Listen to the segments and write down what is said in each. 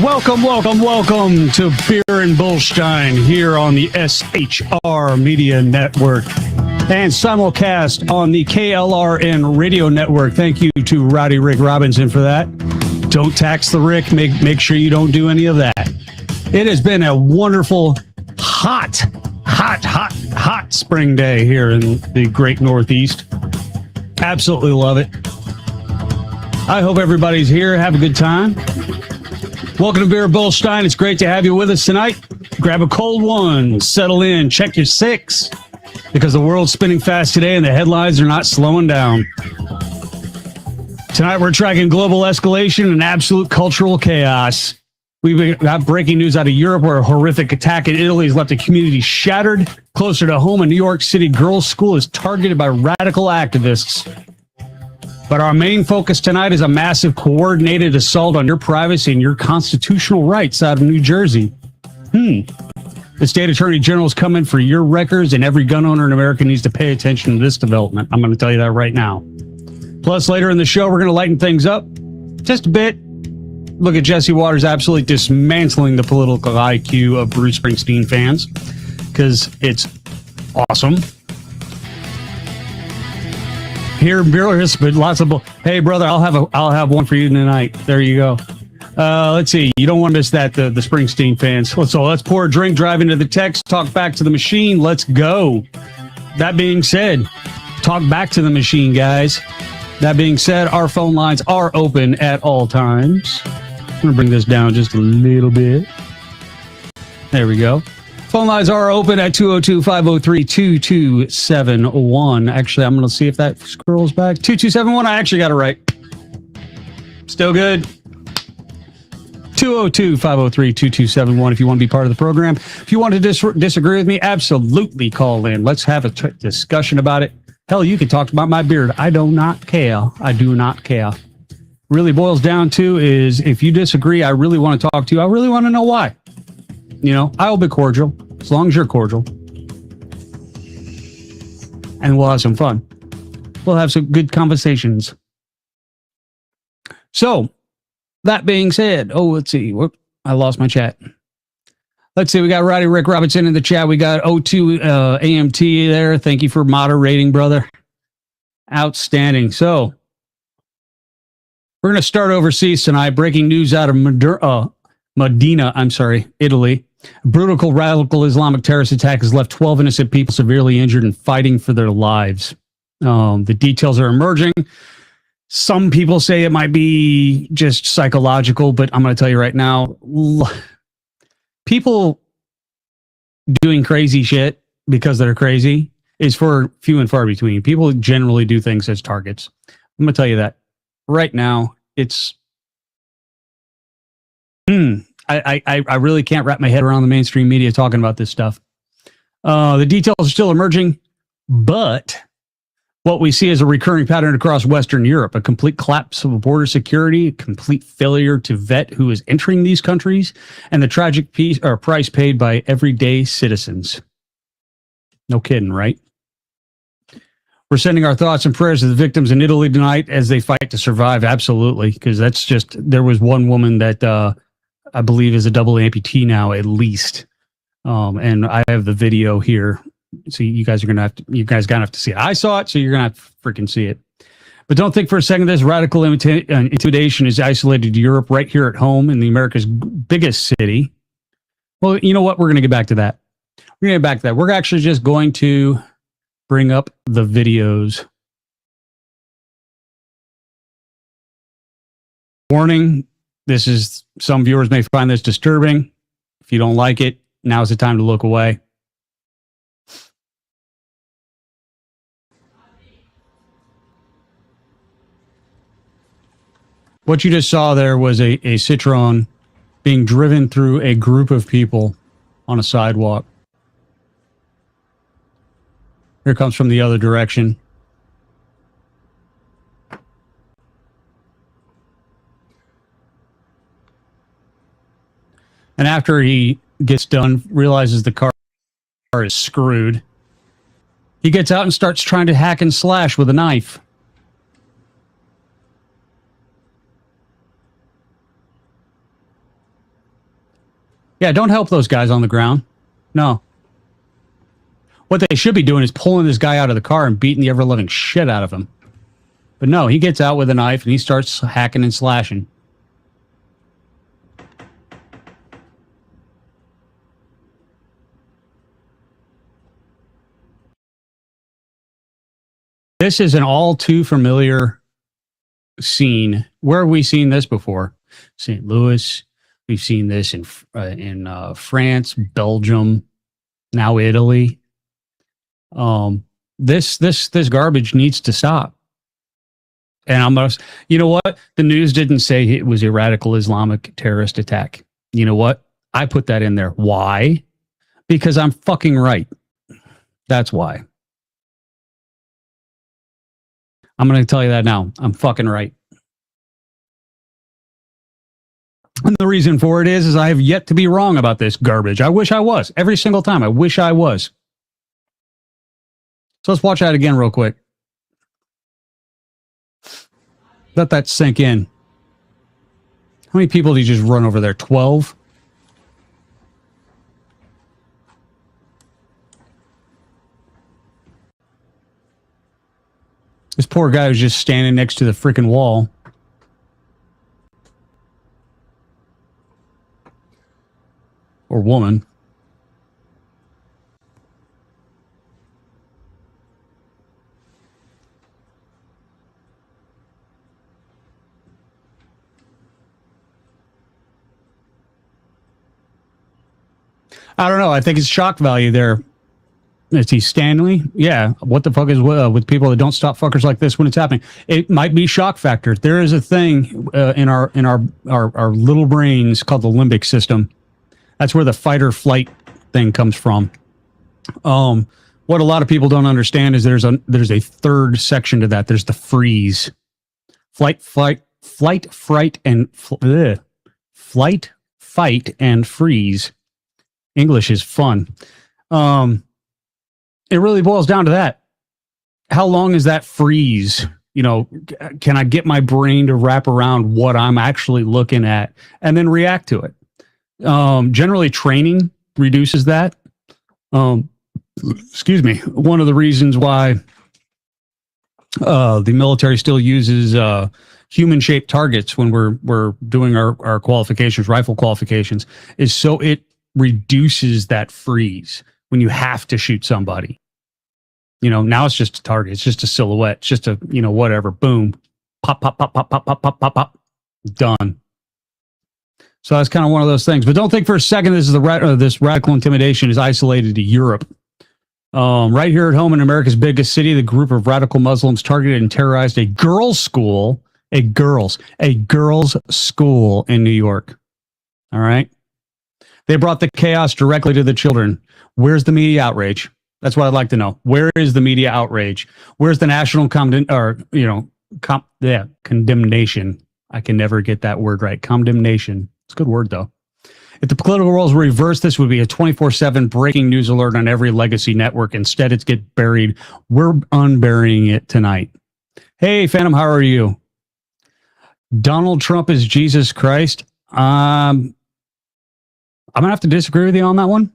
welcome to Beer Bullstein here on the SHR Media Network and simulcast on the KLRN Radio Network. Thank you to Rowdy Rick Robinson for that. Don't tax the Rick. Make sure you don't do any of that. It has been a wonderful, hot spring day here in the great Northeast. Absolutely love it. I hope everybody's here. Have a good time. Welcome to Beer Bullstein. It's great to have you with us tonight. Grab a cold one, settle in, check your six, because the world's spinning fast today and the headlines are not slowing down. Tonight we're tracking global escalation and absolute cultural chaos. We've got breaking news out of Europe where a horrific attack in Italy has left a community shattered. Closer to home, a New York City girls' school is targeted by radical activists. But our main focus tonight is a massive coordinated assault on your privacy and your constitutional rights out of New Jersey. The state attorney general is coming for your records, and every gun owner in America needs to pay attention to this development. I'm going to tell you that right now. Plus, later in the show, we're going to lighten things up just a bit. Look at Jesse Waters absolutely dismantling the political IQ of Bruce Springsteen fans, because it's awesome. Here, but lots of. Hey, brother, I'll have one for you tonight. There you go. Let's see. You don't want to miss that. The Springsteen fans. So let's pour a drink, drive into the text, talk back to the machine. Let's go. That being said, talk back to the machine, guys. That being said, our phone lines are open at all times. I'm gonna bring this down just a little bit. There we go. Phone lines are open at 202-503-2271. Actually, I'm going to see if that scrolls back. 2271, I actually got it right. Still good. 202-503-2271 if you want to be part of the program. If you want to disagree with me, absolutely call in. Let's have a discussion about it. Hell, you can talk about my beard. I do not care. I do not care. Really boils down to is if you disagree, I really want to talk to you. I really want to know why. You know, I will be cordial, as long as you're cordial. And we'll have some fun. We'll have some good conversations. So, that being said, let's see. Whoop, I lost my chat. Let's see, we got Rowdy Rick Robinson in the chat. We got O2 AMT there. Thank you for moderating, brother. Outstanding. So, we're going to start overseas tonight. Breaking news out of Modena, Italy. A brutal radical Islamic terrorist attack has left 12 innocent people severely injured and fighting for their lives. The details are emerging. Some people say it might be just psychological, but I'm going to tell you right now, people doing crazy shit because they're crazy is for few and far between. People generally do things as targets. I'm going to tell you that right now. It's I really can't wrap my head around the mainstream media talking about this stuff. The details are still emerging, but what we see is a recurring pattern across Western Europe, a complete collapse of border security, a complete failure to vet who is entering these countries, and the tragic price paid by everyday citizens. No kidding, right? We're sending our thoughts and prayers to the victims in Italy tonight as they fight to survive. Absolutely, because that's just, there was one woman that I believe is a double amputee now, at least. And I have the video here. So you guys gonna have to see it. I saw it, so you're gonna have to freaking see it. But don't think for a second this radical intimidation is isolated to Europe. Right here at home in the America's biggest city. Well, you know what? We're gonna get back to that. We're actually just going to bring up the videos. Warning. Some viewers may find this disturbing. If you don't like it, now's the time to look away. What you just saw there was a Citroen being driven through a group of people on a sidewalk. Here comes from the other direction. And after he gets done, realizes the car is screwed, he gets out and starts trying to hack and slash with a knife. Yeah, don't help those guys on the ground. No. What they should be doing is pulling this guy out of the car and beating the ever-living shit out of him. But no, he gets out with a knife and he starts hacking and slashing. This is an all too familiar scene. Where have we seen this before? St. Louis. We've seen this in France, Belgium, now Italy. This garbage needs to stop. And you know what? The news didn't say it was a radical Islamic terrorist attack. You know what? I put that in there. Why? Because I'm fucking right. That's why. I'm going to tell you that now. I'm fucking right. And the reason for it is I have yet to be wrong about this garbage. I wish I was. Every single time. I wish I was. So let's watch that again real quick. Let that sink in. How many people did you just run over there? 12? This poor guy was just standing next to the freaking wall. Or woman. I don't know. I think it's shock value there. Is he Stanley? Yeah. What the fuck is with people that don't stop fuckers like this when it's happening? It might be shock factor. There is a thing in our little brains called the limbic system. That's where the fight or flight thing comes from. What a lot of people don't understand is there's a third section to that. There's the freeze. Flight, fight, and flight, fight, and freeze. English is fun. It really boils down to that. How long is that freeze? You know, can I get my brain to wrap around what I'm actually looking at and then react to it? Generally, training reduces that. Excuse me. One of the reasons why the military still uses human-shaped targets when we're doing our qualifications, rifle qualifications, is so it reduces that freeze when you have to shoot somebody. You know, now it's just a target. It's just a silhouette. It's just a, you know, whatever. Boom. Pop, pop, pop, pop, pop, pop, pop, pop, pop. Done. So that's kind of one of those things. But don't think for a second this is this radical intimidation is isolated to Europe. Right here at home in America's biggest city, the group of radical Muslims targeted and terrorized a girls' school, a girls' school in New York. All right. They brought the chaos directly to the children. Where's the media outrage? That's what I'd like to know. Where is the media outrage? Where's the national condemnation? I can never get that word right. Condemnation. It's a good word, though. If the political roles were reversed, this would be a 24/7 breaking news alert on every legacy network. Instead, it's get buried. We're unburying it tonight. Hey, Phantom, how are you? Donald Trump is Jesus Christ. I'm going to have to disagree with you on that one.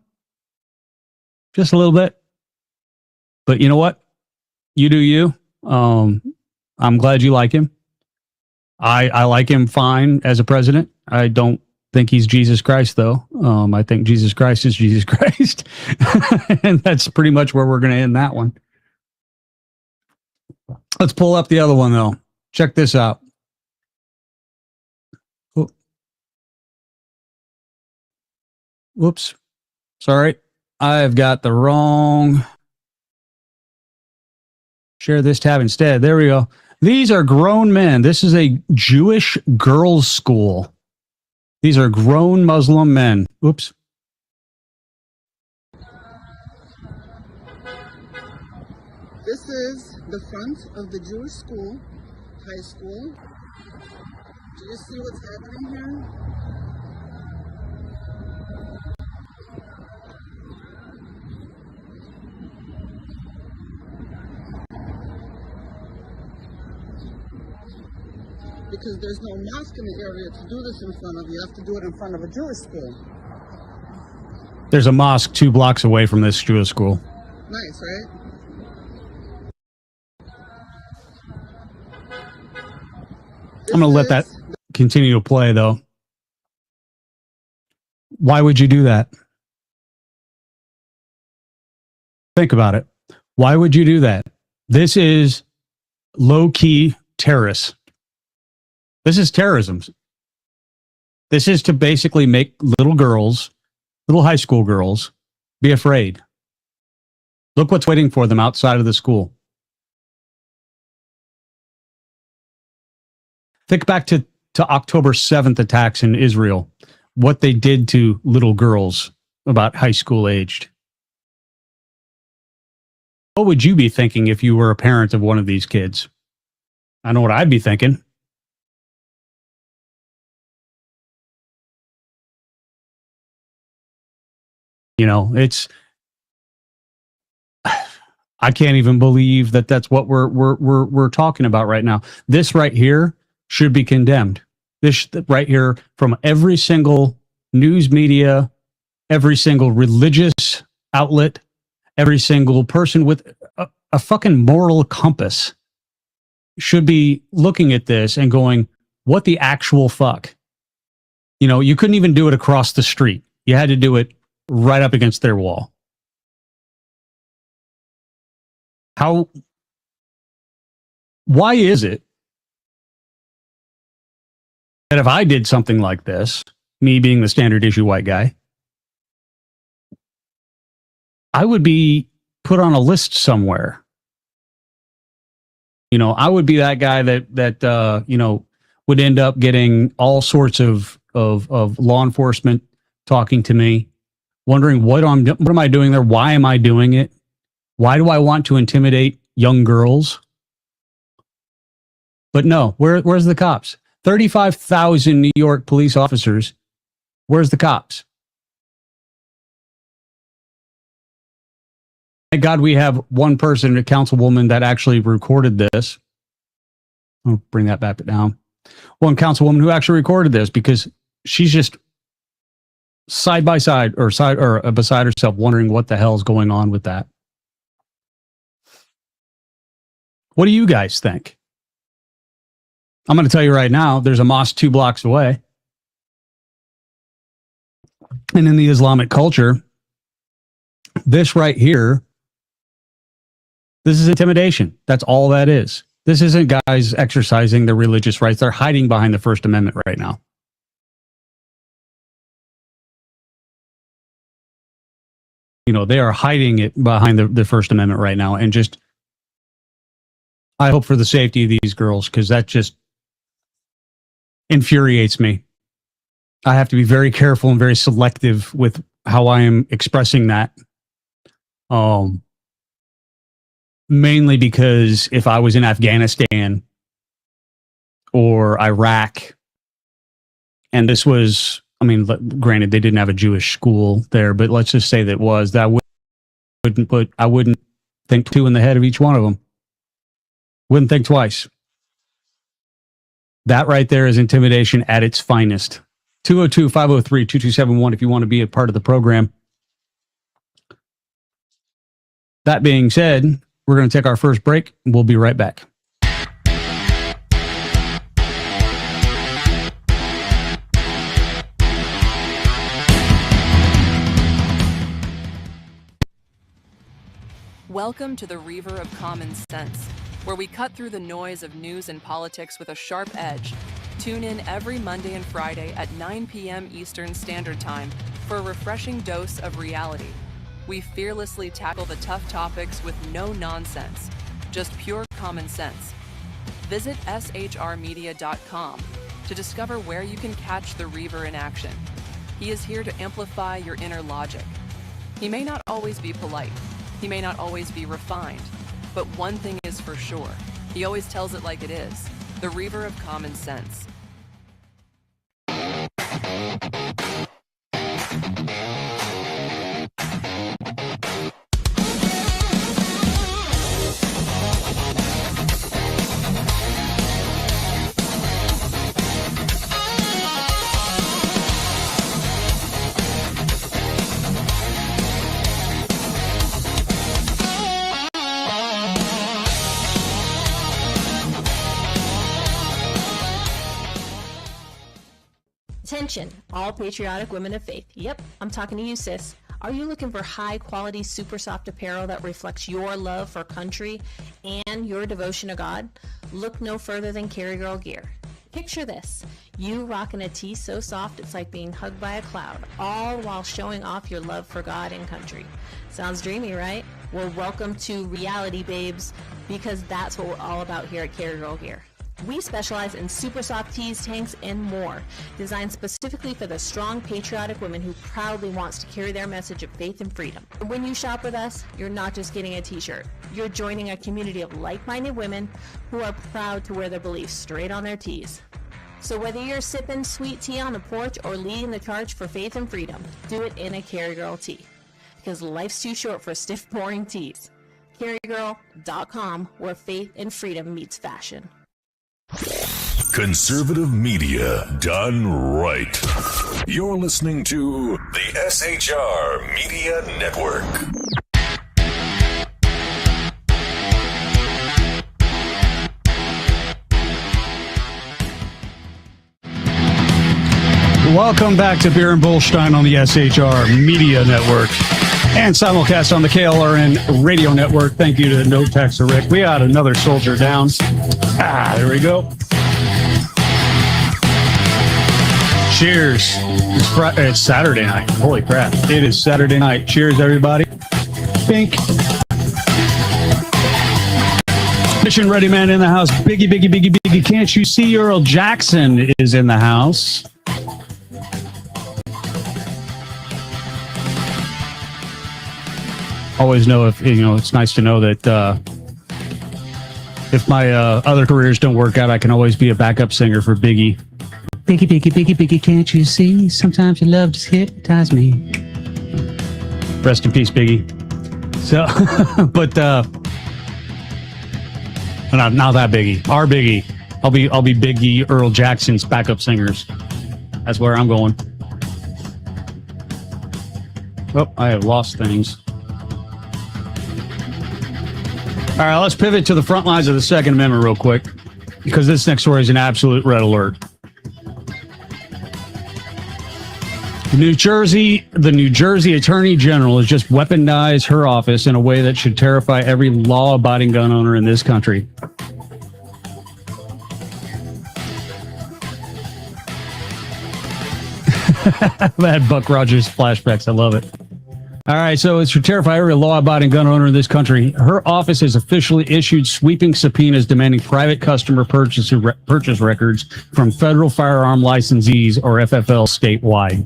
Just a little bit. But you know what? You do you. I'm glad you like him. I like him fine as a president. I don't think he's Jesus Christ, though. I think Jesus Christ is Jesus Christ. And that's pretty much where we're going to end that one. Let's pull up the other one, though. Check this out. Whoops. Sorry. I've got the wrong. Share this tab instead. There we go. These are grown men. This is a Jewish girls' school. These are grown Muslim men. Oops. This is the front of the Jewish school, high school. Do you see what's happening here? Because there's no mosque in the area to do this in front of. You have to do it in front of a Jewish school. There's a mosque 2 blocks away from this Jewish school. Nice, right? I'm going to let that continue to play, though. Why would you do that? Think about it. Why would you do that? This is low-key terrorists. This is terrorism. This is to basically make little girls, little high school girls, be afraid. Look what's waiting for them outside of the school. Think back to October 7th attacks in Israel, what they did to little girls about high school aged. What would you be thinking if you were a parent of one of these kids? I know what I'd be thinking. You know, I can't even believe that that's what we're talking about right now. This right here should be condemned. This right here, from every single news media, every single religious outlet, every single person with a fucking moral compass should be looking at this and going, what the actual fuck? You know, you couldn't even do it across the street. You had to do it right up against their wall. Why is it that if I did something like this, me being the standard issue white guy, I would be put on a list somewhere? You know, I would be that guy that you know, would end up getting all sorts of law enforcement talking to me, wondering what am I doing there? Why am I doing it? Why do I want to intimidate young girls? But no, where's the cops? 35,000 New York police officers. Where's the cops? Thank God we have one person, a councilwoman, that actually recorded this. I'll bring that back down. One councilwoman who actually recorded this, because she's just side by side or beside herself, wondering what the hell is going on with that. What do you guys think? I'm going to tell you right now, there's a mosque 2 blocks away. And in the Islamic culture, this right here, this is intimidation. That's all that is. This isn't guys exercising their religious rights. They're hiding behind the First Amendment right now. You know, they are hiding it behind the First Amendment right now. And just, I hope for the safety of these girls, because that just infuriates me. I have to be very careful and very selective with how I am expressing that. Mainly because if I was in Afghanistan or Iraq, and this was, I mean, granted, they didn't have a Jewish school there, but let's just say that was, that I wouldn't think 2 in the head of each one of them. Wouldn't think twice. That right there is intimidation at its finest. 202-503-2271 if you want to be a part of the program. That being said, we're going to take our first break. We'll be right back. Welcome to the Reaver of Common Sense, where we cut through the noise of news and politics with a sharp edge. Tune in every Monday and Friday at 9 p.m. Eastern Standard Time for a refreshing dose of reality. We fearlessly tackle the tough topics with no nonsense, just pure common sense. Visit shrmedia.com to discover where you can catch the Reaver in action. He is here to amplify your inner logic. He may not always be polite. He may not always be refined. But one thing is for sure. He always tells it like it is. The Reaver of Common Sense. Attention, all patriotic women of faith. Yep, I'm talking to you, sis. Are you looking for high-quality, super soft apparel that reflects your love for country and your devotion to God? Look no further than Carry Girl Gear. Picture this. You rocking a tee so soft it's like being hugged by a cloud, all while showing off your love for God and country. Sounds dreamy, right? Well, welcome to reality, babes, because that's what we're all about here at Carry Girl Gear. We specialize in super soft tees, tanks, and more, designed specifically for the strong, patriotic woman who proudly wants to carry their message of faith and freedom. When you shop with us, you're not just getting a t-shirt. You're joining a community of like-minded women who are proud to wear their beliefs straight on their tees. So whether you're sipping sweet tea on the porch or leading the charge for faith and freedom, do it in a Carry Girl tee. Because life's too short for stiff, boring tees. CarryGirl.com, where faith and freedom meets fashion. Conservative media done right. You're listening to the SHR Media Network. Welcome back to Beer and Bullstein on the SHR Media Network and simulcast on the KLRN Radio Network. Thank you to No Texter Rick. We got another soldier down. There we go. Cheers. It's Saturday night. Holy crap. It is Saturday night. Cheers, everybody. Pink. Mission Ready Man in the house. Biggie, biggie, biggie, biggie. Can't you see Earl Jackson is in the house? Always know if, it's nice to know that if my other careers don't work out, I can always be a backup singer for Biggie. Biggie, Biggie, Biggie, Biggie, can't you see? Sometimes your love just hypnotize me. Rest in peace, Biggie. So, but not that Biggie. Our Biggie. I'll be Biggie Earl Jackson's backup singers. That's where I'm going. Oh, I have lost things. All right, let's pivot to the front lines of the Second Amendment real quick, because this next story is an absolute red alert. The New Jersey Attorney General has just weaponized her office in a way that should terrify every law-abiding gun owner in this country. I had Buck Rogers flashbacks. I love it. All right, so it should terrify every law-abiding gun owner in this country. Her office has officially issued sweeping subpoenas demanding private customer purchase records from federal firearm licensees or FFL statewide.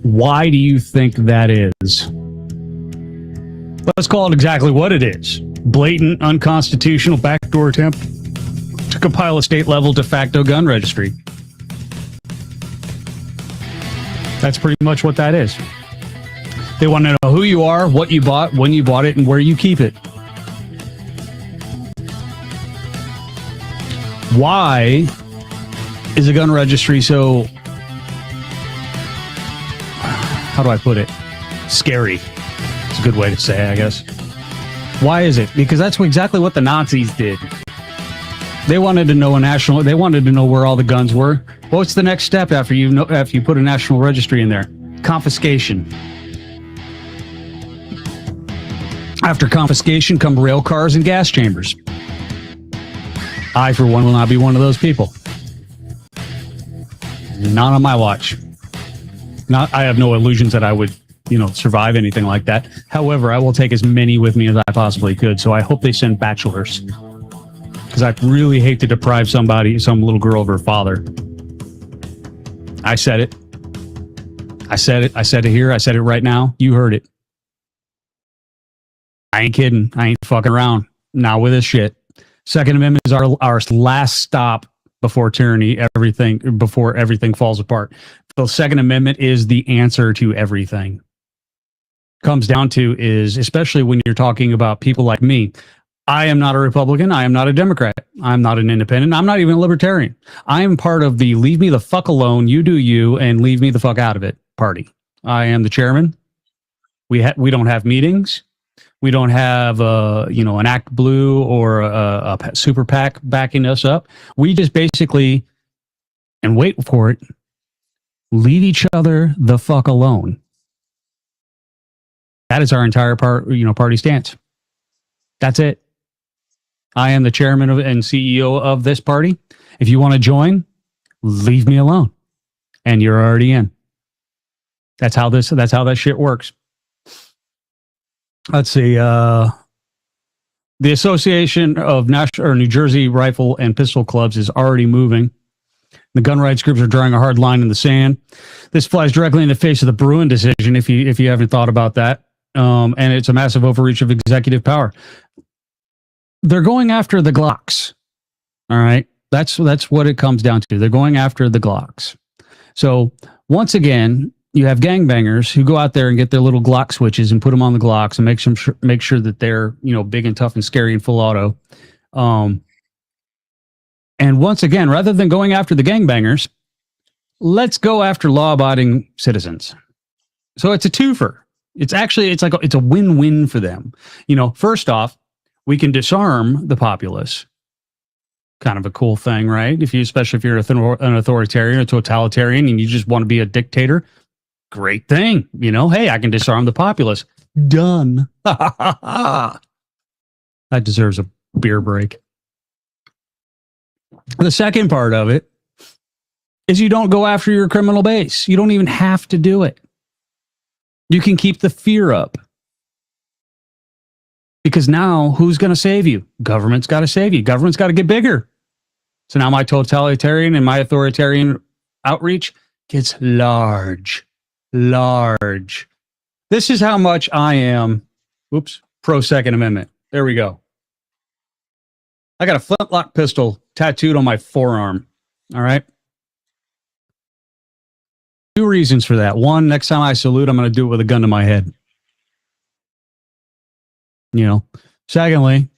Why do you think that is? Let's call it exactly what it is. Blatant, unconstitutional backdoor attempt to compile a state-level de facto gun registry. That's pretty much what that is. They want to know who you are, what you bought, when you bought it, and where you keep it. Why is a gun registry so, how do I put it, scary? It's a good way to say it, I guess. Why is it? Because that's exactly what the Nazis did. They wanted to know they wanted to know where all the guns were. What's the next step after you put a national registry in there? Confiscation. After confiscation come rail cars and gas chambers. I, for one, will not be one of those people. Not on my watch. I have no illusions that I would, survive anything like that. However, I will take as many with me as I possibly could. So I hope they send bachelors. Because I really hate to deprive some little girl of her father. I said it. I said it here. I said it right now. You heard it. I ain't kidding. I ain't fucking around. Not with this shit. Second Amendment is our last stop before tyranny, before everything falls apart. The Second Amendment is the answer to everything. Comes down to is, especially when you're talking about people like me, I am not a Republican. I am not a Democrat. I'm not an independent. I'm not even a libertarian. I am part of the leave me the fuck alone, you do you, and leave me the fuck out of it party. I am the chairman. We don't have meetings. We don't have, an Act Blue or a super PAC backing us up. We just basically, and wait for it, leave each other the fuck alone. That is our entire party stance. That's it. I am the chairman and CEO of this party. If you want to join, leave me alone. And you're already in. That's how that shit works. Let's see. The Association of New Jersey Rifle and Pistol Clubs is already moving. The gun rights groups are drawing a hard line in the sand. This flies directly in the face of the Bruin decision, if you haven't thought about that. And it's a massive overreach of executive power. They're going after the Glocks. All right. That's what it comes down to. They're going after the Glocks. So once again, you have gangbangers who go out there and get their little Glock switches and put them on the Glocks and make sure that they're, big and tough and scary and full auto. And once again, rather than going after the gangbangers, let's go after law-abiding citizens. So it's a twofer. It's a win-win for them. First off, we can disarm the populace. Kind of a cool thing, right? Especially if you're an authoritarian, a totalitarian, and you just want to be a dictator, great thing. Hey, I can disarm the populace. Done. That deserves a beer break. The second part of it is you don't go after your criminal base. You don't even have to do it. You can keep the fear up. Because now, who's going to save you? Government's got to save you. Government's got to get bigger. So now my totalitarian and my authoritarian outreach gets large. Large. This is how much I am, pro Second Amendment. There we go. I got a flintlock pistol tattooed on my forearm. All right. 2 reasons for that. 1, next time I salute, I'm going to do it with a gun to my head. Secondly,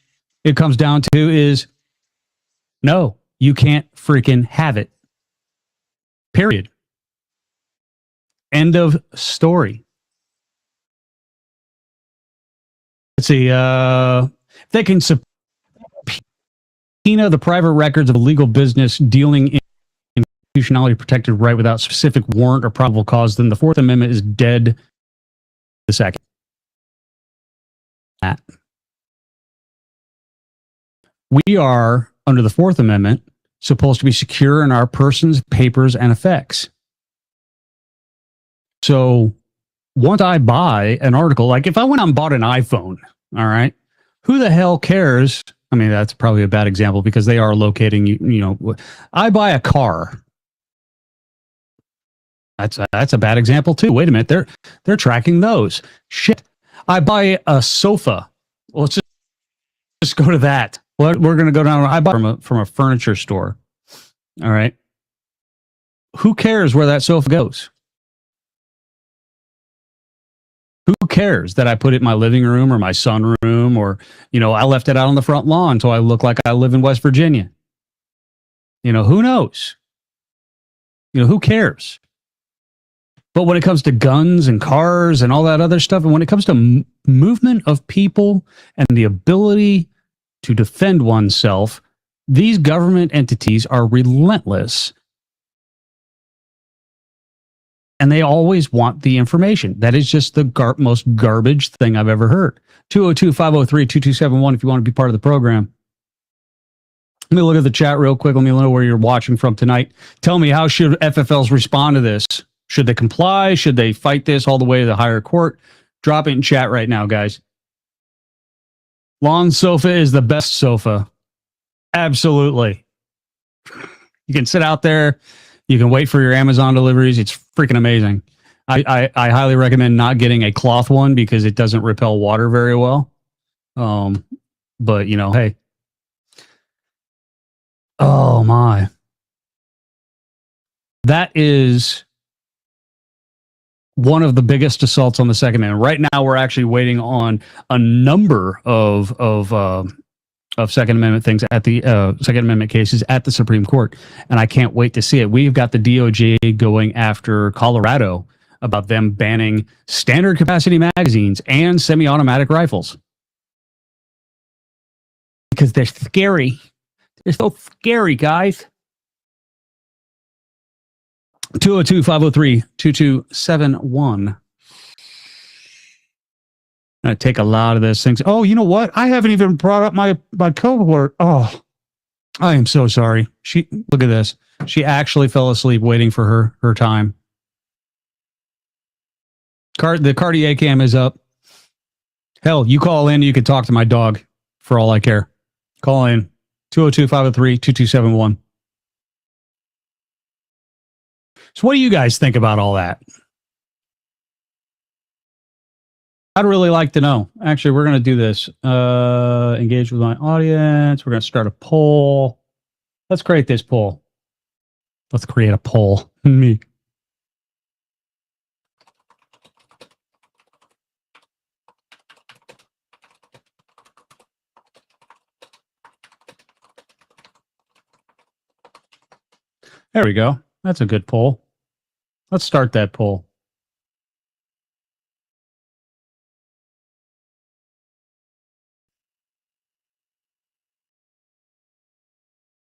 it comes down to is no, you can't freaking have it. Period. End of story. Let's see. They can subpoena the private records of a legal business dealing in constitutionally protected right without specific warrant or probable cause, then the Fourth Amendment is dead. The second. That. We are, under the Fourth Amendment, supposed to be secure in our persons, papers, and effects. So once I buy an article, like if I went out and bought an iPhone, all right, who the hell cares? I mean, that's probably a bad example because they are locating, I buy a car. That's a bad example too. Wait a minute. They're tracking those. Shit. I buy a sofa. Well, let's just go to that. We're going to go down. I bought from a furniture store. All right. Who cares where that sofa goes? Who cares that I put it in my living room or my sunroom or, I left it out on the front lawn so I look like I live in West Virginia? Who knows? Who cares? But when it comes to guns and cars and all that other stuff, and when it comes to movement of people and the ability to defend oneself, these government entities are relentless. And they always want the information. That is just the most garbage thing I've ever heard. 202-503-2271 if you want to be part of the program. Let me look at the chat real quick. Let me know where you're watching from tonight. Tell me, how should FFLs respond to this? Should they comply? Should they fight this all the way to the higher court? Drop it in chat right now, guys. Lawn sofa is the best sofa. Absolutely. You can sit out there. You can wait for your Amazon deliveries. It's freaking amazing. I highly recommend not getting a cloth one because it doesn't repel water very well. But, hey. Oh, my. That is one of the biggest assaults on the Second Amendment. Right now, we're actually waiting on a number of Second Amendment things at the Second Amendment cases at the Supreme Court, and I can't wait to see it. We've got the DOJ going after Colorado about them banning standard capacity magazines and semi-automatic rifles because they're scary. They're so scary, guys. 202-503-2271. I take a lot of those things. Oh, you know what? I haven't even brought up my cohort. Oh, I am so sorry. Look at this. She actually fell asleep waiting for her time. The Cartier cam is up. Hell, you call in, you can talk to my dog for all I care. Call in 202-503-2271. So what do you guys think about all that? I'd really like to know. Actually, we're going to do this. Engage with my audience. We're going to start a poll. Let's create this poll. Let's create a poll. Me. There we go. That's a good poll. Let's start that poll.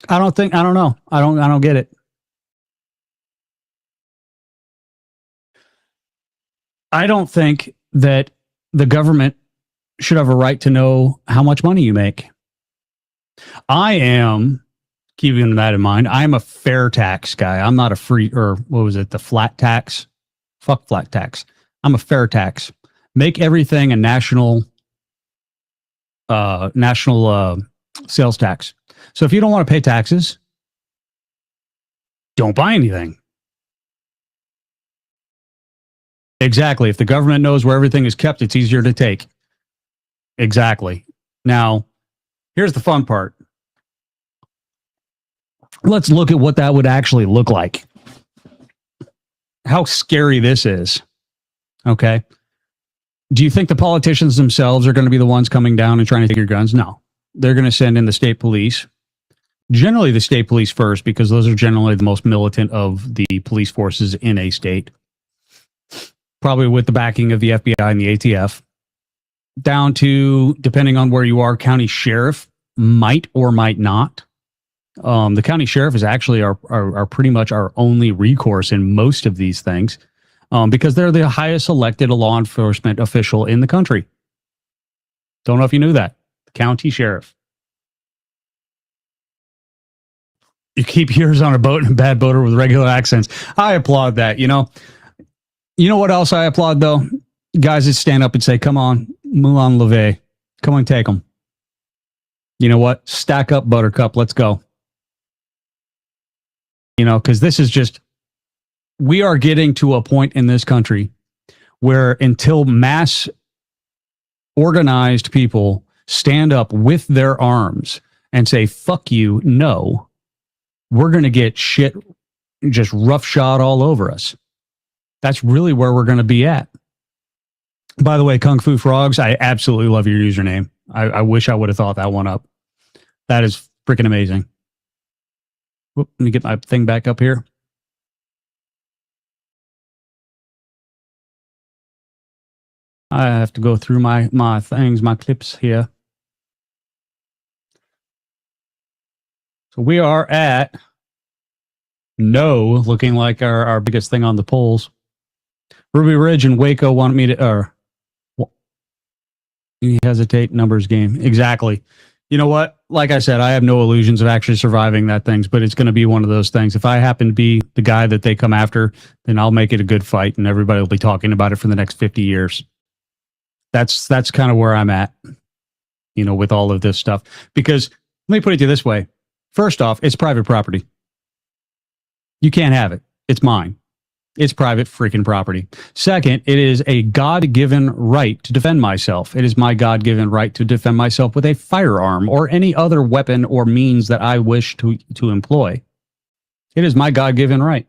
I don't know. I don't get it. I don't think that the government should have a right to know how much money you make. I am, keeping that in mind, I'm a fair tax guy. I'm not a free, or what was it, the flat tax? Fuck flat tax. I'm a fair tax. Make everything a national sales tax. So if you don't want to pay taxes, don't buy anything. Exactly. If the government knows where everything is kept, it's easier to take. Exactly. Now, here's the fun part. Let's look at what that would actually look like. How scary this is. Okay. Do you think the politicians themselves are going to be the ones coming down and trying to take your guns? No. They're going to send in the state police. Generally the state police first, because those are generally the most militant of the police forces in a state. Probably with the backing of the FBI and the ATF. Down to, depending on where you are, county sheriff might or might not. The county sheriff is actually our pretty much our only recourse in most of these things, because they're the highest elected law enforcement official in the country. Don't know if you knew that. The county sheriff. You keep yours on a boat and a bad boater with regular accents. I applaud that. You know what else I applaud, though? Guys that stand up and say, come on, Moulin Levee. Come on, take them. You know what? Stack up, Buttercup. Let's go. You know, because this is just, we are getting to a point in this country where until mass organized people stand up with their arms and say, fuck you, no, we're going to get shit just roughshod all over us. That's really where we're going to be at. By the way, Kung Fu Frogs, I absolutely love your username. I wish I would have thought that one up. That is freaking amazing. Whoop, let me get my thing back up here. I have to go through my things, my clips here. So we are at no, looking like our biggest thing on the polls. Ruby Ridge and Waco want me to, you hesitate, numbers game. Exactly. You know what? Like I said, I have no illusions of actually surviving that things, but it's going to be one of those things. If I happen to be the guy that they come after, then I'll make it a good fight and everybody will be talking about it for the next 50 years. That's kind of where I'm at, you know, with all of this stuff. Because let me put it to you this way. First off, it's private property. You can't have it. It's mine. It's private freaking property. Second, it is a God-given right to defend myself. It is my God-given right to defend myself with a firearm or any other weapon or means that I wish to employ. It is my God-given right.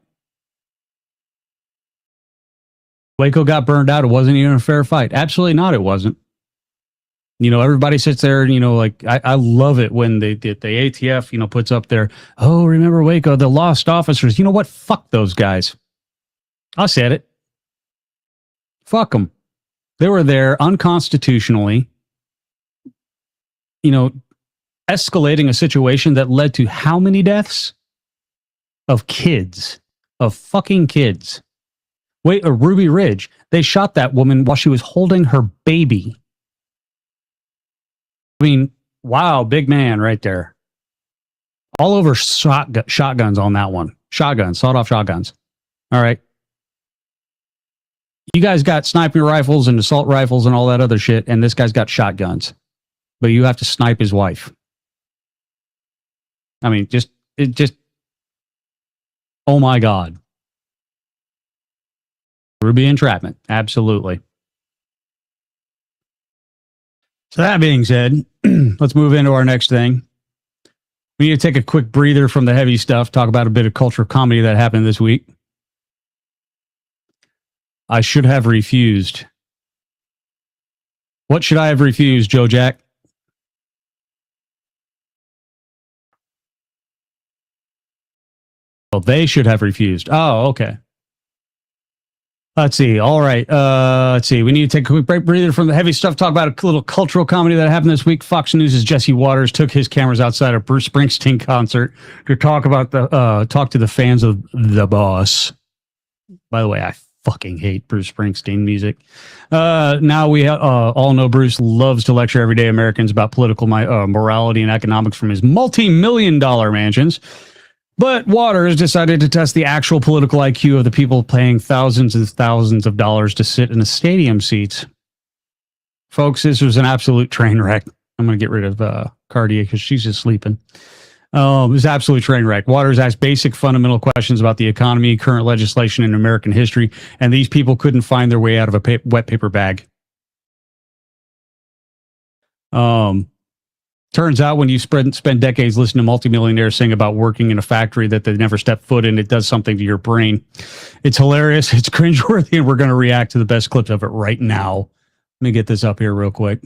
Waco got burned out. It wasn't even a fair fight. Absolutely not. It wasn't. You know, everybody sits there and, you know, like, I love it when the ATF, you know, puts up there, oh, remember Waco, the lost officers. You know what? Fuck those guys. I said it. Fuck them. They were there unconstitutionally, you know, escalating a situation that led to how many deaths? Of kids. of fucking kids. Wait, Ruby Ridge. They shot that woman while she was holding her baby. I mean, wow, big man right there. All over shotguns on that one. Shotguns, sawed-off shotguns. All right. You guys got sniping rifles and assault rifles and all that other shit, and this guy's got shotguns. But you have to snipe his wife. I mean, oh my God. Ruby entrapment. Absolutely. So that being said, let's move into our next thing. We need to take a quick breather from the heavy stuff, talk about a bit of cultural comedy that happened this week. I should have refused. What should I have refused, Joe Jack? Well, they should have refused. Oh, okay. Let's see. All right. Let's see. We need to take a quick break, breather from the heavy stuff. Talk about a little cultural comedy that happened this week. Fox News' Jesse Waters took his cameras outside a Bruce Springsteen concert to talk to the fans of The Boss. By the way, I fucking hate Bruce Springsteen music. Now we all know Bruce loves to lecture everyday Americans about political morality and economics from his multi-million-dollar mansions. But Waters decided to test the actual political IQ of the people paying thousands and thousands of dollars to sit in the stadium seats. Folks, this was an absolute train wreck. I'm going to get rid of Cardia because she's just sleeping. It was an absolute train wreck. Waters asked basic fundamental questions about the economy, current legislation, and American history, and these people couldn't find their way out of a wet paper bag. Turns out when you spend decades listening to multimillionaires sing about working in a factory that they never stepped foot in, it does something to your brain. It's hilarious. It's cringeworthy, and we're going to react to the best clips of it right now. Let me get this up here real quick.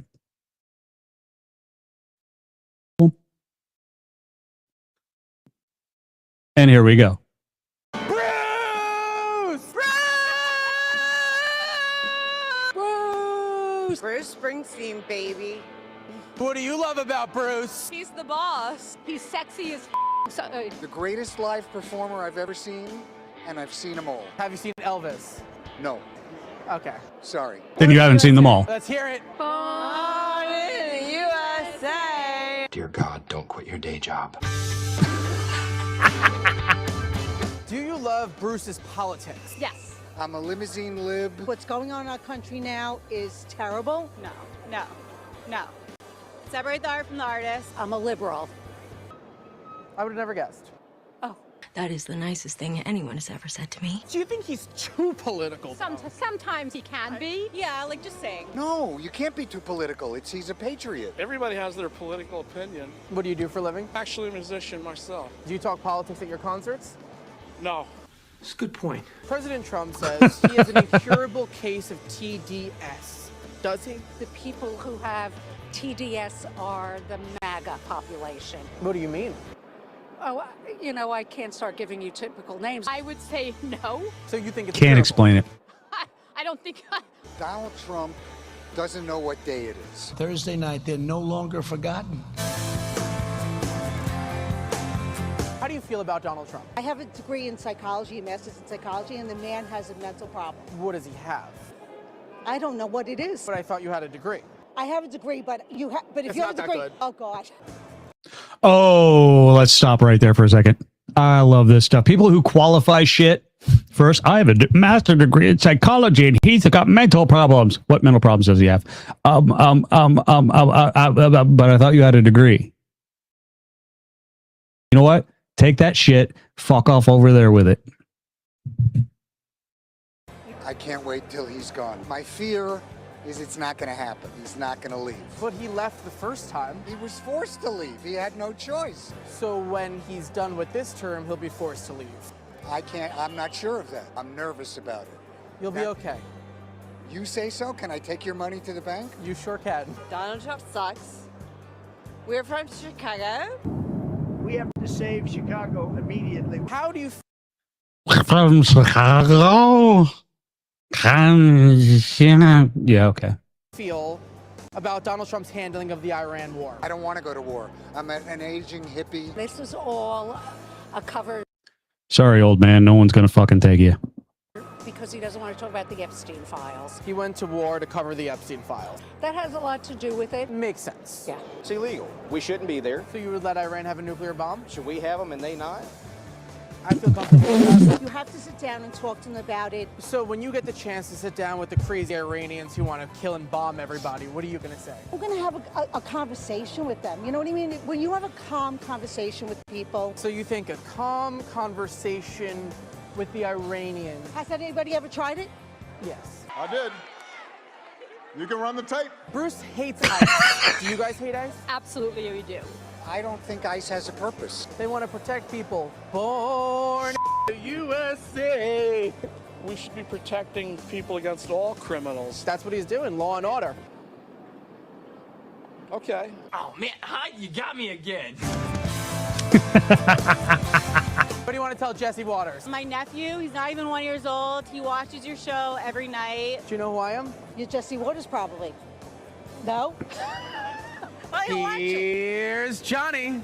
And here we go. Bruce Springsteen, baby. What do you love about Bruce? He's the boss. He's sexy as The greatest live performer I've ever seen, and I've seen them all. Have you seen Elvis? No. Okay. Sorry. Then you haven't seen them all. Let's hear it. Born in the USA. Dear God, don't quit your day job. Do you love Bruce's politics? yes. I'm a limousine lib. What's going on in our country now is terrible. No. Separate the art from the artist. I'm a liberal. I would have never guessed. That is the nicest thing anyone has ever said to me. Do you think he's too political? Sometimes he can be. Yeah, like just saying. No, you can't be too political. He's a patriot. Everybody has their political opinion. What do you do for a living? Actually, a musician myself. Do you talk politics at your concerts? No. It's a good point. President Trump says he has an incurable case of TDS. Does he? The people who have TDS are the MAGA population. What do you mean? Oh, I can't start giving you typical names. I would say no. So you think it's Can't terrible? explain it. I don't think. Donald Trump doesn't know what day it is. Thursday night, they're no longer forgotten. How do you feel about Donald Trump? I have a degree in psychology, a master's in psychology, and the man has a mental problem. What does he have? I don't know what it is. But I thought you had a degree. I have a degree, but if It's you have a not that degree, good. oh God. Oh, let's stop right there for a second. I love this stuff. People who qualify shit. First, I have a master's degree in psychology, and he's got mental problems. What mental problems does he have? But I thought you had a degree. You know what? Take that shit. Fuck off over there with it. I can't wait till he's gone. My fear is it's not going to happen. He's not going to leave. But he left the first time. He was forced to leave. He had no choice. So when he's done with this term, he'll be forced to leave. I'm not sure of that. I'm nervous about it. You'll be okay. You say so? Can I take your money to the bank? You sure can. Donald Trump sucks. We're from Chicago. We have to save Chicago immediately. How do you From Chicago? Yeah, okay. feel about Donald Trump's handling of the Iran war? I don't want to go to war. I'm an aging hippie. This is all a cover. Sorry, old man. No one's going to fucking take you. Because he doesn't want to talk about the Epstein files. He went to war to cover the Epstein files. That has a lot to do with it. Makes sense. Yeah. It's illegal. We shouldn't be there. So you would let Iran have a nuclear bomb? Should we have them and they not? I feel comfortable with that. You have to sit down and talk to them about it. So when you get the chance to sit down with the crazy Iranians who want to kill and bomb everybody, what are you going to say? We're going to have a conversation with them. You know what I mean? When you have a calm conversation with people. So you think a calm conversation with the Iranians? Has anybody ever tried it? Yes. I did. You can run the tape. Bruce hates ICE. Do you guys hate ICE? Absolutely, we do. I don't think ICE has a purpose. They want to protect people born in the USA. We should be protecting people against all criminals. That's what he's doing, law and order. Okay. Oh, man, hi, you got me again. What do you want to tell Jesse Waters? My nephew, he's not even 1 year old. He watches your show every night. Do you know who I am? You're Jesse Waters, probably. No? I don't watch it. Here's Johnny.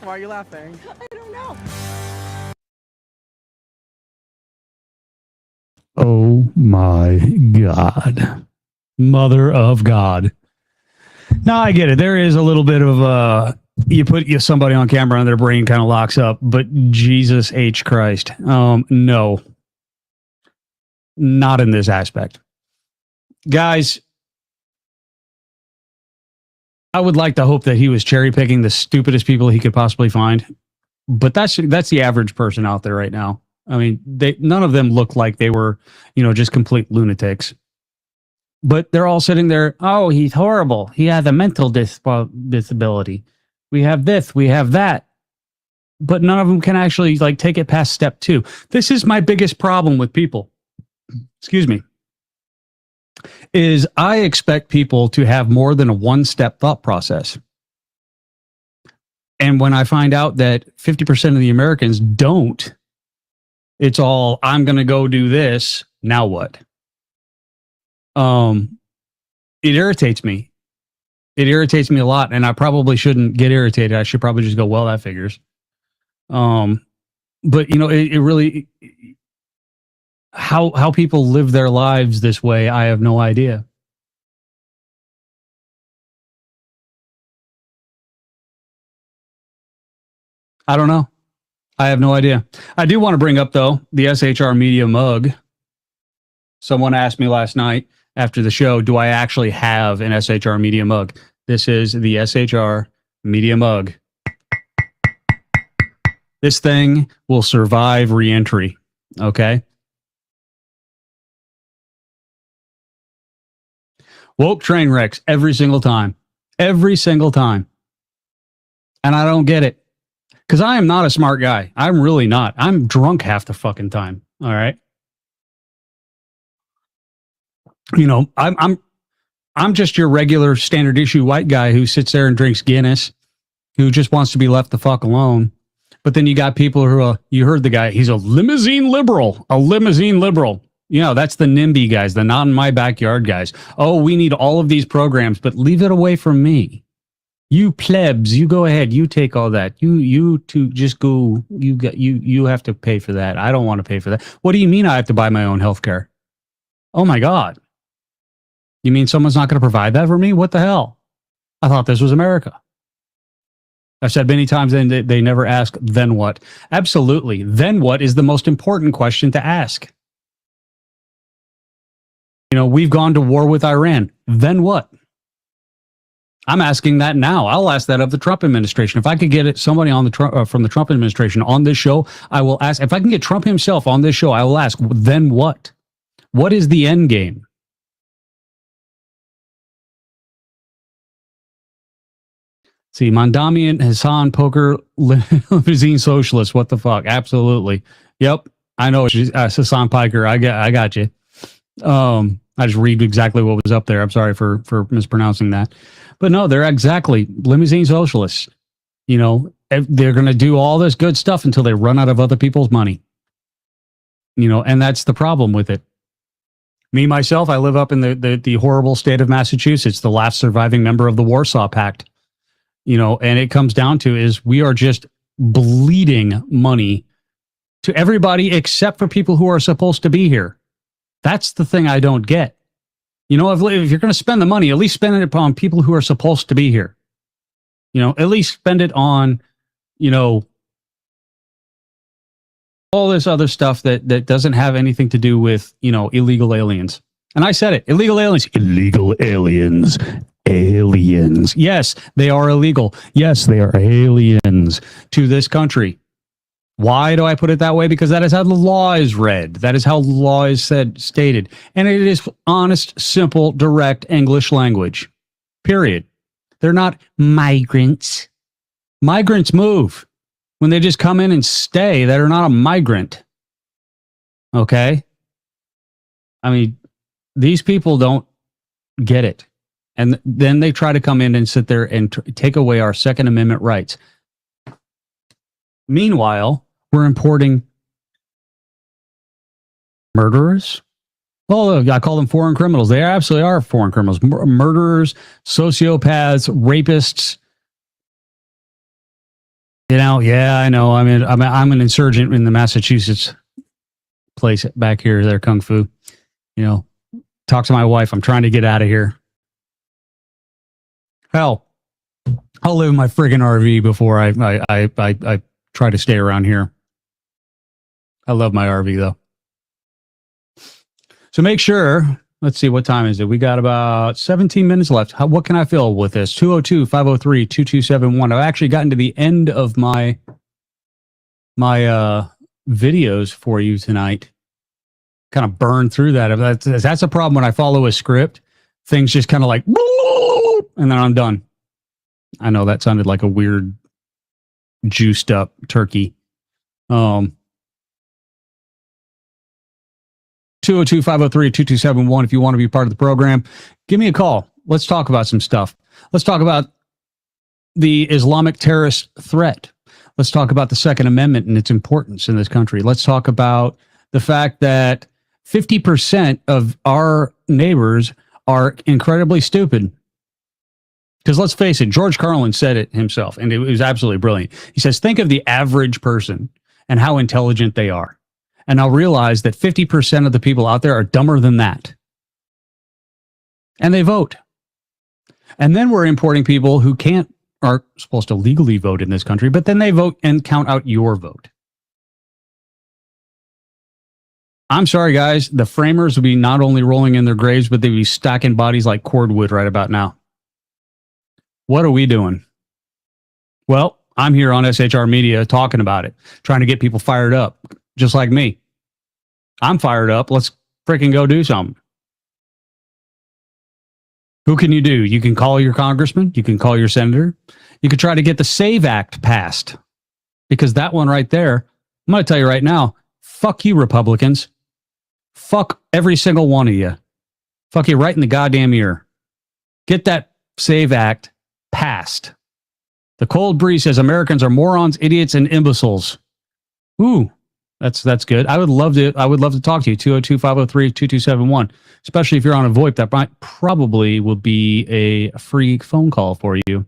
Why are you laughing? I don't know. Oh my God. Mother of God. Now I get it. There is a little bit of you put somebody on camera and their brain kind of locks up, but Jesus H. Christ. No. Not in this aspect. Guys, I would like to hope that he was cherry picking the stupidest people he could possibly find. But that's the average person out there right now. I mean, none of them look like they were, just complete lunatics. But they're all sitting there, oh, he's horrible. He has a mental disability. We have this, we have that. But none of them can actually take it past step 2. This is my biggest problem with people. Excuse me. Is I expect people to have more than a one-step thought process. And when I find out that 50% of the Americans don't, it's all, I'm going to go do this. Now what? It irritates me. It irritates me a lot, and I probably shouldn't get irritated. I should probably just go, well, that figures. But it really, how people live their lives this way, I have no idea. I don't know. I have no idea. I do want to bring up, though, the SHR Media mug. Someone asked me last night after the show, do I actually have an SHR Media mug? This is the SHR Media mug. This thing will survive re-entry. Okay? Woke train wrecks every single time. Every single time. And I don't get it. Because I am not a smart guy. I'm really not. I'm drunk half the fucking time. All right? I'm just your regular standard issue white guy who sits there and drinks Guinness, who just wants to be left the fuck alone. But then you got people who you heard the guy, he's a limousine liberal. That's the NIMBY guys, the not in my backyard guys. Oh, we need all of these programs, but leave it away from me. You plebs, you go ahead, you take all that. You two just go, you have to pay for that. I don't want to pay for that. What do you mean I have to buy my own health care? Oh my God. You mean someone's not going to provide that for me? What the hell? I thought this was America. I've said many times, and they never ask, then what? Absolutely. Then what is the most important question to ask? We've gone to war with Iran. Then what? I'm asking that now. I'll ask that of the Trump administration. If I could get somebody on from the Trump administration on this show, I will ask. If I can get Trump himself on this show, I will ask, then what? What is the end game? See, Mondami and Hassan Poker limousine socialist. What the fuck? Absolutely. Yep. I know. Hassan Piker. I got you. I just read exactly what was up there. I'm sorry for mispronouncing that. But no, they're exactly limousine socialists. They're going to do all this good stuff until they run out of other people's money. And that's the problem with it. Me, myself, I live up in the horrible state of Massachusetts, the last surviving member of the Warsaw Pact. And it comes down to is we are just bleeding money to everybody except for people who are supposed to be here. That's the thing I don't get. You know, if you're going to spend the money, at least spend it upon people who are supposed to be here. You know, at least spend it on, you know, all this other stuff that doesn't have anything to do with, you know, illegal aliens. And I said it, illegal aliens. Illegal aliens. Aliens. Yes, they are illegal. Yes, they are aliens to this country. Why do I put it that way? Because that is how the law is read. That is how the law is stated. And it is honest, simple, direct English language. Period. They're not migrants. Migrants move when they just come in and stay. That are not a migrant. Okay? I mean, these people don't get it. And then they try to come in and sit there and take away our Second Amendment rights. Meanwhile, we're importing murderers. Well, I call them foreign criminals. They absolutely are foreign criminals. Murderers, sociopaths, rapists. You know, yeah, I know. I mean, I'm an insurgent in the Massachusetts place back here, there, Kung Fu. You know, talk to my wife. I'm trying to get out of here. Hell, I'll live in my friggin' RV before I try to stay around here. I love my RV, though. So make sure, let's see, what time is it? We got about 17 minutes left. What can I fill with this? 202-503-2271. I've actually gotten to the end of my videos for you tonight. Kind of burned through that. That's a problem when I follow a script. Things just kind of like, and then I'm done. I know that sounded like a weird, juiced up turkey. 202-503-2271 if you want to be part of the program. Give me a call. Let's talk about some stuff. Let's talk about the Islamic terrorist threat. Let's talk about the Second Amendment and its importance in this country. Let's talk about the fact that 50% of our neighbors are incredibly stupid. Because let's face it, George Carlin said it himself, and it was absolutely brilliant. He says, think of the average person and how intelligent they are. And I'll realize that 50% of the people out there are dumber than that. And they vote. And then we're importing people who aren't supposed to legally vote in this country, but then they vote and count out your vote. I'm sorry, guys. The framers would be not only rolling in their graves, but they'd be stacking bodies like cordwood right about now. What are we doing? Well, I'm here on SHR Media talking about it, trying to get people fired up, just like me. I'm fired up. Let's freaking go do something. Who can you do? You can call your congressman. You can call your senator. You could try to get the SAVE Act passed. Because that one right there, I'm going to tell you right now, fuck you, Republicans. Fuck every single one of you. Fuck you right in the goddamn ear. Get that SAVE Act passed. The Cold Breeze says Americans are morons, idiots, and imbeciles. Ooh, that's good. I would love to talk to you. 202-503-2271. Especially if you're on a VoIP, that probably will be a free phone call for you.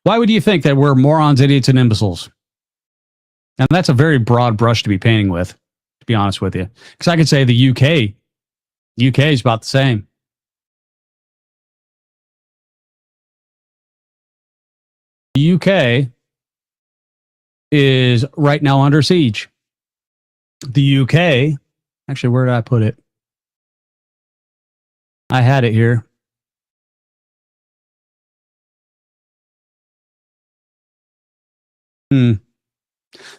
Why would you think that we're morons, idiots, and imbeciles? And that's a very broad brush to be painting with, to be honest with you. Because I could say the UK is about the same. The UK is right now under siege. The UK, actually, where did I put it? I had it here. The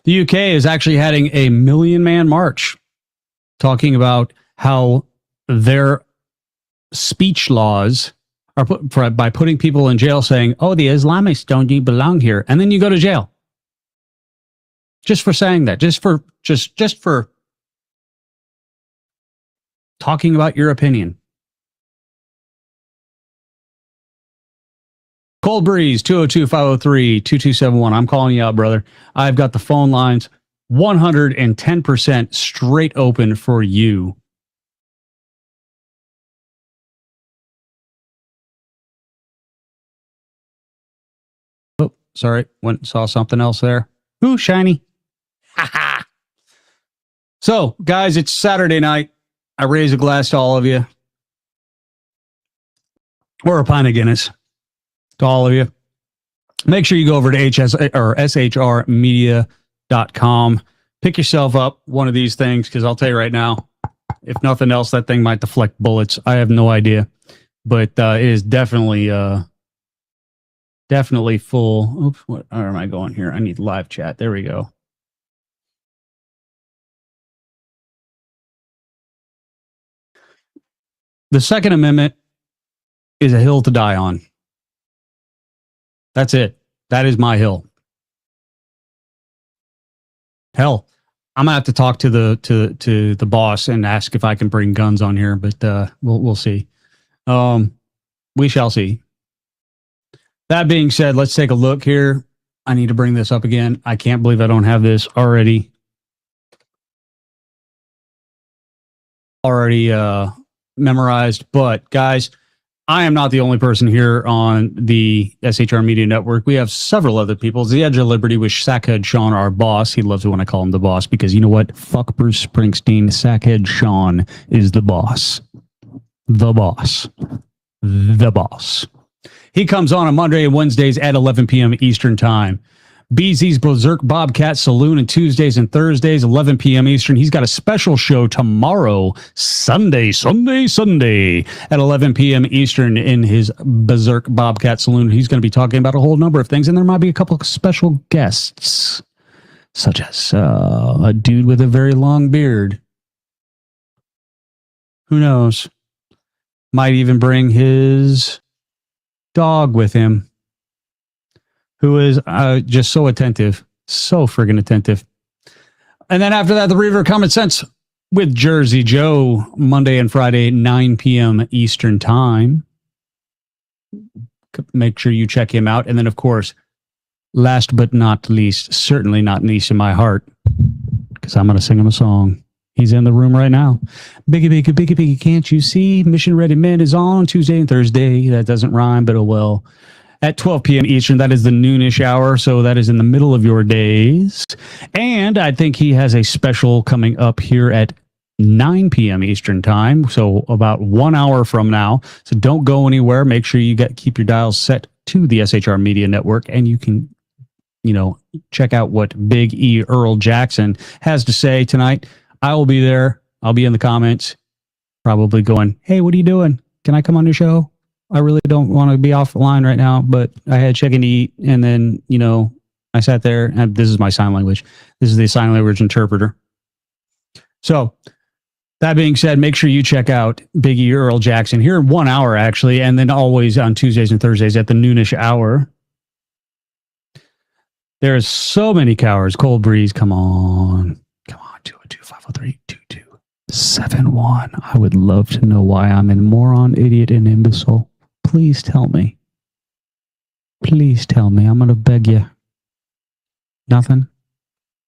UK is actually having a 1 million man march talking about how their speech laws are by putting people in jail saying, oh, the Islamists don't belong here. And then you go to jail. Just for saying that, just for talking about your opinion. Cold Breeze, 202-503-2271. I'm calling you out, brother. I've got the phone lines 110% straight open for you. Oh, sorry. Went and saw something else there. Ooh, shiny. So, guys, it's Saturday night. I raise a glass to all of you. Or a pint of Guinness to all of you. Make sure you go over to shrmedia.com. Pick yourself up one of these things, because I'll tell you right now, if nothing else, that thing might deflect bullets. I have no idea. But it is definitely full. Oops, where am I going here? I need live chat. There we go. The Second Amendment is a hill to die on. That's it. That is my hill. Hell, I'm gonna have to talk to the boss and ask if I can bring guns on here, but we'll see. We shall see. That being said, let's take a look here. I need to bring this up again. I can't believe I don't have this already memorized. But guys, I am not the only person here on the SHR Media Network. We have several other people. The Edge of Liberty with Sackhead Sean, our boss. He loves it when I call him the boss, because you know what? Fuck Bruce Springsteen. Sackhead Sean is the boss. The boss. The boss. He comes on Monday and Wednesdays at 11 p.m. Eastern Time. BZ's Berserk Bobcat Saloon on Tuesdays and Thursdays, 11 p.m. Eastern. He's got a special show tomorrow, Sunday at 11 p.m. Eastern in his Berserk Bobcat Saloon. He's going to be talking about a whole number of things, and there might be a couple of special guests, such as a dude with a very long beard. Who knows? Might even bring his dog with him, who is just so attentive, so friggin' attentive. And then after that, the Reaver of Common Sense with Jersey Joe, Monday and Friday, 9 p.m. Eastern Time. Make sure you check him out. And then, of course, last but not least, certainly not least in my heart, because I'm going to sing him a song. He's in the room right now. Biggie, biggie, biggie, biggie, can't you see? Mission Ready Men is on Tuesday and Thursday. That doesn't rhyme, but oh well. At 12 p.m. Eastern, that is the noonish hour, so that is in the middle of your days. And I think he has a special coming up here at 9 p.m. Eastern Time, so about 1 hour from now. So don't go anywhere. Make sure you keep your dials set to the SHR Media Network, and you can, check out what Big E Earl Jackson has to say tonight. I will be there. I'll be in the comments, probably going, hey, what are you doing? Can I come on your show? I really don't want to be off the line right now, but I had chicken to eat. And then, I sat there, and this is my sign language. This is the sign language interpreter. So that being said, make sure you check out Big E Earl Jackson here in 1 hour, actually. And then always on Tuesdays and Thursdays at the noonish hour. There's so many cowards. Cold Breeze, come on. 202-503-2271. I would love to know why I'm a moron, idiot, and imbecile. Please tell me. Please tell me. I'm going to beg you. Nothing?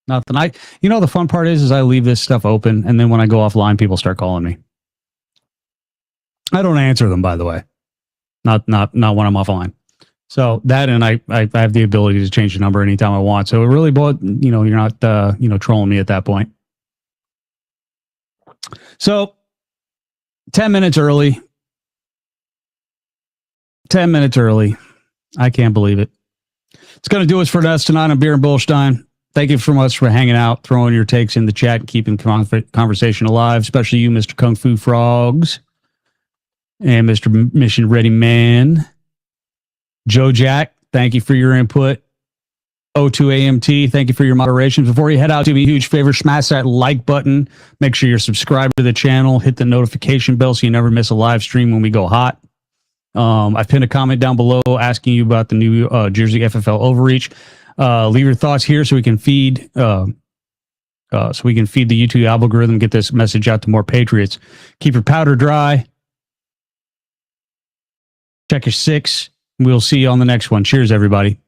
Nothing. The fun part is I leave this stuff open, and then when I go offline, people start calling me. I don't answer them, by the way. Not when I'm offline. So that, and I have the ability to change the number anytime I want. So it really, you're not, trolling me at that point. So 10 minutes early. 10 minutes early. I can't believe it. It's going to do us for us tonight on Beer Bullstein. Thank you so much for hanging out, throwing your takes in the chat, and keeping conversation alive, especially you, Mr. Kung Fu Frogs, and Mr. Mission Ready Man. Joe Jack, thank you for your input. O2AMT, thank you for your moderation. Before you head out, do me a huge favor, smash that like button. Make sure you're subscribed to the channel. Hit the notification bell so you never miss a live stream when we go hot. I've pinned a comment down below asking you about the new Jersey FFL overreach. Leave your thoughts here so we can feed the YouTube algorithm, get this message out to more patriots. Keep your powder dry. Check your six. We'll see you on the next one. Cheers, everybody.